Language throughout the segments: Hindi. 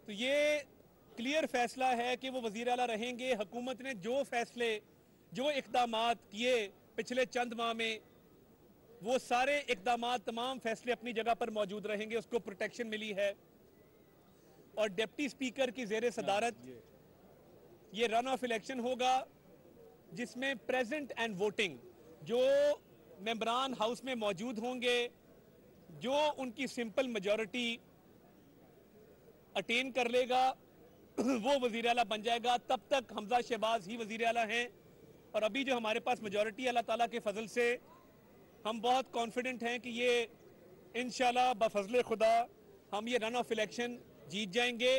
तो ये क्लियर फैसला है कि वो वजीर आला रहेंगे। हुकूमत ने जो फैसले, जो इक़दामात किए पिछले चंद माह में, वो सारे इक़दामात, तमाम फैसले अपनी जगह पर मौजूद रहेंगे, उसको प्रोटेक्शन मिली है। और डिप्टी स्पीकर की ज़ेर सदारत ये रन ऑफ इलेक्शन होगा, जिसमें प्रेजेंट एंड वोटिंग, जो मेंबरान हाउस में मौजूद होंगे, जो उनकी सिंपल मेजॉरिटी अटेन कर लेगा वो वजीर आला बन जाएगा। तब तक हमजा शहबाज ही वजीर आला हैं। और अभी जो हमारे पास मेजॉरिटी अल्लाह ताला के फजल से हम बहुत कॉन्फिडेंट हैं कि ये इंशाल्लाह बफजल खुदा हम ये रन ऑफ इलेक्शन जीत जाएंगे।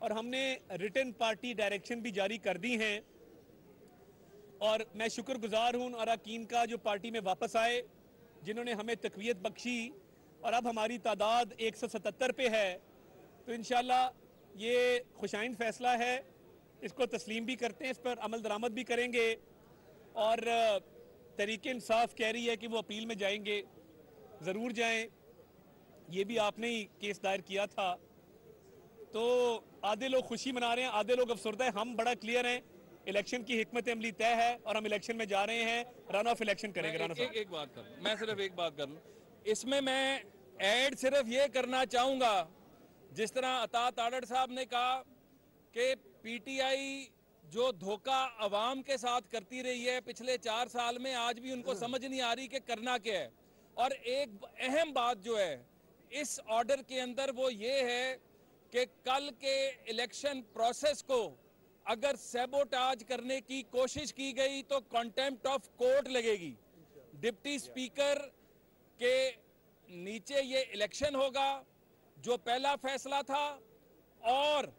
और हमने रिटन पार्टी डायरेक्शन भी जारी कर दी हैं। और मैं शुक्रगुजार हूं अरकान का जो पार्टी में वापस आए, जिन्होंने हमें तकवीयत बख्शी। और अब हमारी तादाद 177 पे है। तो इंशाल्लाह ये खुशाइन फैसला है, इसको तस्लीम भी करते हैं, इस पर अमल दरामद भी करेंगे। और तहरीक इंसाफ कह रही है कि वो अपील में जाएंगे, ज़रूर जाएं। ये भी आपने ही केस दायर किया था। तो आधे लोग खुशी मना रहे हैं, आधे लोग अफसरदा है। हम बड़ा क्लियर हैं, इलेक्शन की हिकमत अमली तय है और हम इलेक्शन में जा रहे हैं, रन ऑफ इलेक्शन करेंगे। एक बात कर, मैं सिर्फ एक बात कर लूं इसमें, मैं ऐड सिर्फ ये करना चाहूंगा, जिस तरह अता ताड़ड़ साहब ने कहा कि पीटीआई जो धोखा अवाम के साथ करती रही है पिछले 4 साल में, आज भी उनको समझ नहीं आ रही कि करना क्या है। और एक अहम बात जो है इस ऑर्डर के अंदर वो ये है कि कल के इलेक्शन प्रोसेस को अगर सैबोटाज करने की कोशिश की गई तो कंटेम्प्ट ऑफ कोर्ट लगेगी। डिप्टी स्पीकर के नीचे ये इलेक्शन होगा, जो पहला फैसला था। और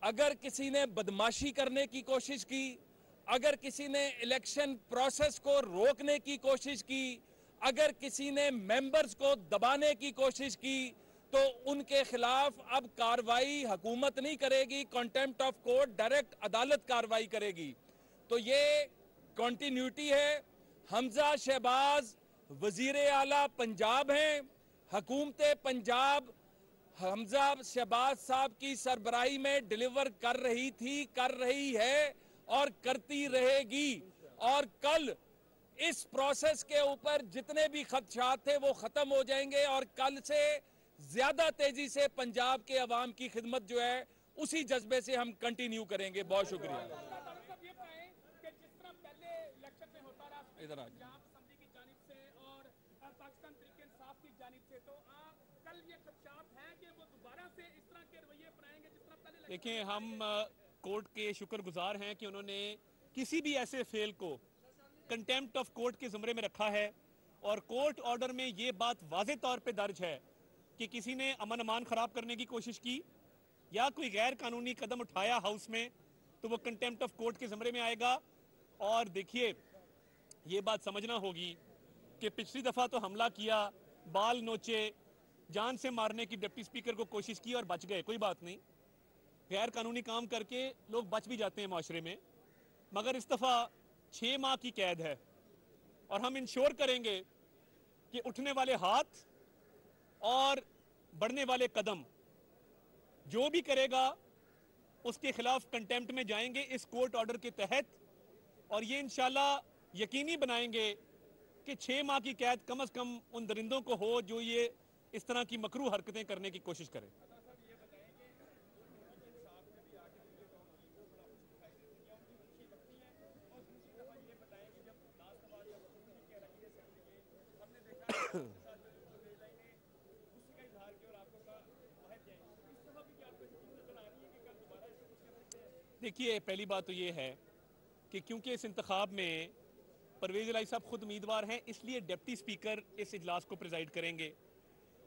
अगर किसी ने बदमाशी करने की कोशिश की, अगर किसी ने इलेक्शन प्रोसेस को रोकने की कोशिश की, अगर किसी ने मेंबर्स को दबाने की कोशिश की, तो उनके खिलाफ अब कार्रवाई हुकूमत नहीं करेगी, कंटेम्प्ट ऑफ कोर्ट डायरेक्ट अदालत कार्रवाई करेगी। तो ये कंटिन्यूटी है। हमजा शहबाज वजीर आला पंजाब हैं। हुकूमत पंजाब हमजा शहबाज साहब की सरबराही में डिलीवर कर रही थी, कर रही है और करती रहेगी। और कल इस प्रोसेस के ऊपर जितने भी खदशात थे वो खत्म हो जाएंगे और कल से ज्यादा तेजी से पंजाब के अवाम की खिदमत जो है उसी जज्बे से हम कंटिन्यू करेंगे। बहुत शुक्रिया। इधर आ देखिए, हम कोर्ट के शुक्रगुजार हैं कि उन्होंने किसी भी ऐसे फेल को कंटेम्प्ट ऑफ कोर्ट के ज़ुमरे में रखा है। और कोर्ट ऑर्डर में ये बात वाज़े तौर पे दर्ज है कि किसी ने अमन अमान ख़राब करने की कोशिश की या कोई गैर कानूनी कदम उठाया हाउस में, तो वो कंटेम्प्ट ऑफ कोर्ट के ज़ुमरे में आएगा। और देखिए, ये बात समझना होगी कि पिछली दफ़ा तो हमला किया, बाल नोचे, जान से मारने की डिप्टी स्पीकर को कोशिश की और बच गए, कोई बात नहीं। गैर कानूनी काम करके लोग बच भी जाते हैं माशरे में। मगर इस दफ़ा 6 माह की कैद है। और हम इंश्योर करेंगे कि उठने वाले हाथ और बढ़ने वाले कदम जो भी करेगा उसके खिलाफ कंटेम्प्ट में जाएंगे इस कोर्ट ऑर्डर के तहत। और ये इंशाल्लाह यकीनी बनाएंगे कि 6 माह की कैद कम से कम उन दरिंदों को हो जो ये इस तरह की मकरू हरकतें करने की कोशिश करें। देखिए, पहली बात तो ये है कि क्योंकि इस इंतखाब में परवेज़ इलाही साहब खुद उम्मीदवार हैं, इसलिए डिप्टी स्पीकर इस इजलास को प्रिजाइड करेंगे।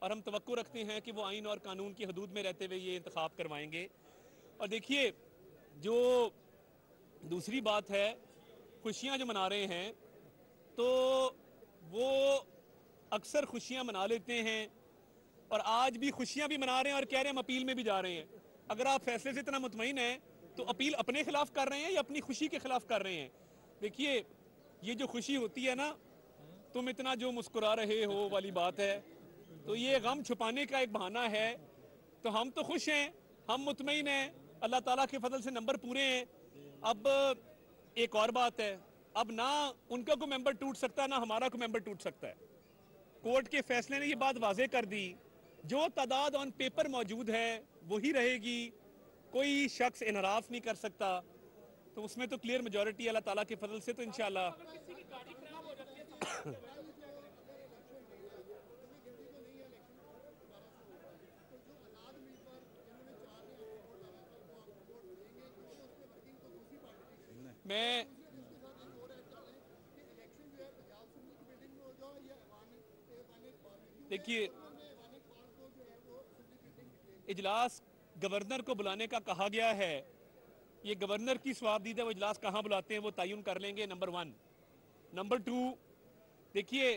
और हम तवक्को रखते हैं कि वो आइन और कानून की हदूद में रहते हुए ये इंतखाब करवाएंगे। और देखिए, जो दूसरी बात है, खुशियाँ जो मना रहे हैं, तो वो अक्सर खुशियाँ मना लेते हैं और आज भी खुशियाँ भी मना रहे हैं और कह रहे हैं हम अपील में भी जा रहे हैं। अगर आप फैसले से इतना मुतमईन हैं तो अपील अपने खिलाफ कर रहे हैं या अपनी खुशी के खिलाफ कर रहे हैं? देखिए, ये जो खुशी होती है ना, तुम इतना जो मुस्कुरा रहे हो वाली बात है, तो ये गम छुपाने का एक बहाना है। तो हम तो खुश हैं हम मुतमईन हैं, अल्लाह ताला के फजल से नंबर पूरे हैं। अब एक और बात है, अब ना उनका कोई मेंबर टूट सकता है ना हमारा कोई मेंबर टूट सकता है। कोर्ट के फैसले ने ये बात वाजे कर दी, जो तादाद ऑन पेपर मौजूद है वही रहेगी, कोई शख्स इनराफ नहीं कर सकता। तो उसमें तो क्लियर मेजॉरिटी अल्लाह ताला के फजल से, तो इंशाल्लाह मैं देखिए इजलास गवर्नर को बुलाने का कहा गया है, ये गवर्नर की स्वाबदीदा वो इजलास कहाँ बुलाते हैं वो तयन कर लेंगे, नंबर 1। नंबर 2, देखिए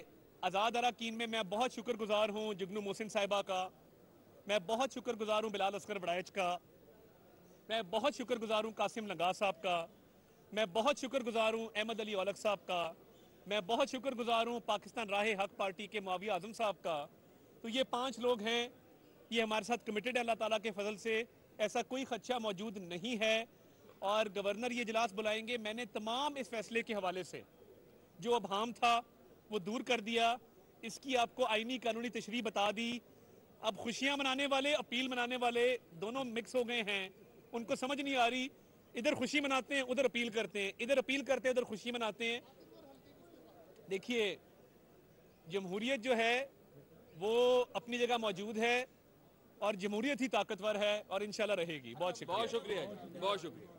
आज़ाद अरकान में मैं बहुत शुक्रगुजार हूँ जुगनू मोहसिन साहिबा का, मैं बहुत शुक्रगुजार हूँ बिलाल असगर बड़ाइच का, मैं बहुत शुक्रगुजार हूँ कासिम लंगा साहब का, मैं बहुत शुक्रगुजार हूँ अहमद अली औलख साहब का, मैं बहुत शुक्रगुजार हूँ पाकिस्तान राह हक पार्टी के मुआविया आजम साहब का। तो ये 5 लोग हैं, ये हमारे साथ कमिटेड है अल्लाह ताला के फजल से, ऐसा कोई खदशा मौजूद नहीं है। और गवर्नर ये इजलास बुलाएंगे, मैंने तमाम इस फैसले के हवाले से जो अभाम था वो दूर कर दिया, इसकी आपको आईनी कानूनी तशरीह बता दी। अब खुशियां मनाने वाले अपील मनाने वाले दोनों मिक्स हो गए हैं, उनको समझ नहीं आ रही, इधर खुशी मनाते हैं उधर अपील करते हैं, इधर अपील करते हैं उधर खुशी मनाते हैं। देखिए जमहूरियत जो है वो अपनी जगह मौजूद है और जमहूरियत ही ताकतवर है और इंशाल्लाह रहेगी। बहुत शुक्रिया। बहुत शुक्रिया।